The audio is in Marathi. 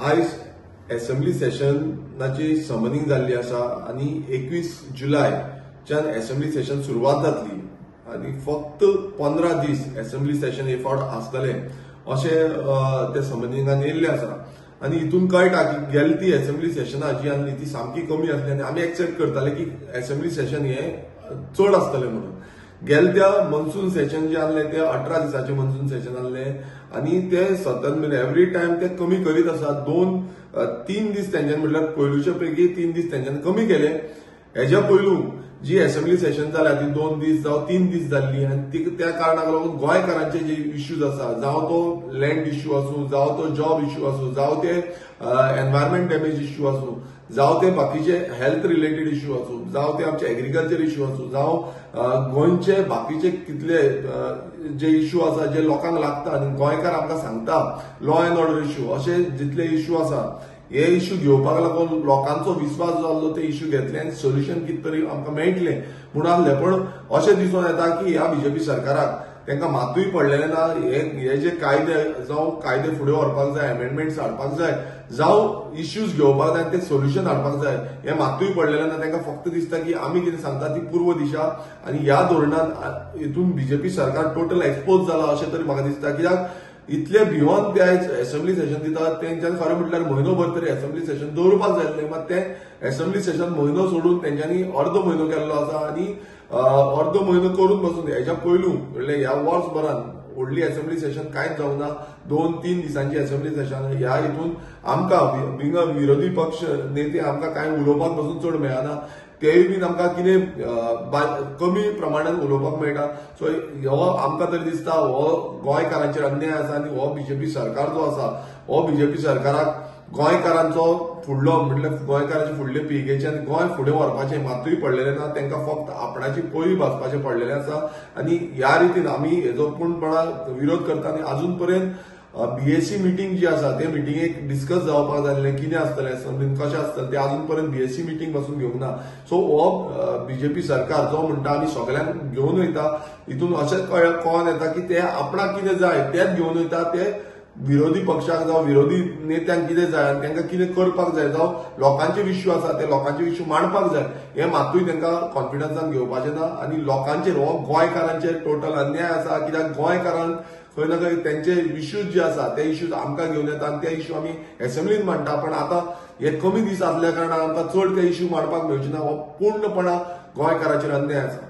आज असेंब्ली सेशनाची समनिंग जाल्ली आसा आणि 21 जुलयच्यान असेंब्ली सेशन सुरवात जातली आणि फक्त 15 दीस असेंब्ली सेशन हे फावट आसतले अशें ते समनिंगान येयल्ले आसा आणि हितून कळटा की गेली ती असेंब्ली सेशना जी आसली ती सामकी कमी आसली आणि आमी एक्सेप्ट करताले की असेंब्ली सेशन हे चड आसतले म्हणून. गेल त्या मनसून सेशन जे आसले ते 18 दिसाचे मनसून सेशन आसले आणि ते सतत एवरी टाइम ते कमी करीत आसा. 2-3 दीस त्यांच्यान म्हटल्यार पयलूच्या पैकी 3 दीस त्यांच्यान कमी केले. हेच्या पयलू जी असेंब्ली सेशन जाल्या ती 2 दीस जावं 3 दीस जाल्ली आणि त्या कारणाक लागून गोंयकारांचे जे इश्यूज आसा, जावं तो लँड इश्यू आसूं, जावं तो जॉब इश्यू आसूं, जावं ते एनवायरमेंट डॅमेज इश्यू आसूं, जावं ते बाकीचे हेल्थ रिलेटेड इश्यू आसूं, जावं ते आमचे एग्रीकल्चर इश्यू आसूं, जावं गोंयचे बाकीचे कितले जे इश्यू आसा जे लोकांक लागता आणि गोंयकार आमकां सांगता लॉ अँड ऑर्डर इश्यू असे जितले इश्यू आसा हे इश्यू घेवपाक लागून लोकांचो विश्वास जो आसलो ते इश्यू घेतले आणि सोल्युशन कितें तरी आमकां मेळटले म्हूण आसले. पण अशें दिसून येता की ह्या बीजेपी सरकाराक तांकां मातूय पडलेले ना. हे जे कायदे जावं कायदे फुडें व्हरपाक जाय, अमेंडमेंट्स हाडपाक जाय, जावं इश्यूज घेवपाक जाय ते सोल्युशन हाडपाक जाय हे मातूय पडलेले ना. तांकां फक्त दिसता की आमी कितें सांगता ती पूर्व दिशा आणि ह्या धोरणान हितून बीजेपी सरकार टोटल एक्सपोज जाला अशें तरी म्हाका दिसता. कित्याक इतले भियोन ते असेंब्ली सेशन दितात तेंच्यांनी खरें म्हटल्यार म्हयनोभर तरी असेंब्ली सेशन दवरपाक जाय आसलें. मात ते असेंब्ली सेशन म्हयनो सोडून तेंच्यांनी अर्द म्हयनो केल्लो आसा आणि अर्द म्हयनो करून बसून हेच्या पयलू म्हणल्यार ह्या वर्सभरान व्हडली असेंब्ली सेशन कांयच जावना. 2-3 दिसांची असेंब्ली सेशन ह्या हितून आमकां बिंग विरोधी पक्ष नेते आमकां कांय उलोवपाक बसून चड मेळना. तेय बी आमकां कितें कमी प्रमाणात उलोवपाक मेळटा. सो हो आमकां तरी दिसता हो गोंयकारांचेर अन्याय आसा आणि हो बीजेपी सरकार जो आसा हो बीजेपी सरकाराक गोंयकारांचो फुडलो म्हटल्यार गोंयकारांचे फुडले पिळगेचे आनी गोंय फुडें व्हरपाचे मातूय पडलेले ना. तांकां फक्त आपणाची पोळी भाजपाचे पडलेले आसा आणि ह्या रितीन आमी हेजो पूर्णपणान विरोध करता. आणि अजून पर्यंत बीएससी मिटींग जी आसा ते मिटींगेक डिस्कस जावपाक जाय आसलें कितें आसतलें असेंब्लीन कशें आसतलें ते अजून पर्यंत बीएससी मिटींग पासून घेवंक ना. सो हो बीजेपी सरकार जो म्हणटा आमी सगळ्यांक घेवन वयता हितून अशेंच कळोन येता की ते आपणाक कितें जाय तेच घेवन वयता. ते विरोधी पक्षाक जावं विरोधी नेत्यांक कितें जाय आनी तांकां कितें करपाक जाय जावं लोकांचे इश्यू आसा ते लोकांचे इश्यू मांडपाक जाय हे मातूय तांकां कॉन्फिडन्सान घेवपाचें ना. आनी लोकांचेर हो गोंयकारांचेर टोटल अन्याय आसा. कित्याक गोंयकारांक खंय ना खंय त्यांचे इश्यूज जे आसा ते इश्यूज आमकां घेवन येता आणि ते इश्यू आमी असेंब्लीन मांडटा. पण आता हे कमी दीस आसल्या कारणान आमकां चड ते इश्यू मांडपाक मेळचे ना. हो पूर्णपणान गोंयकारांचेर अन्याय आसा.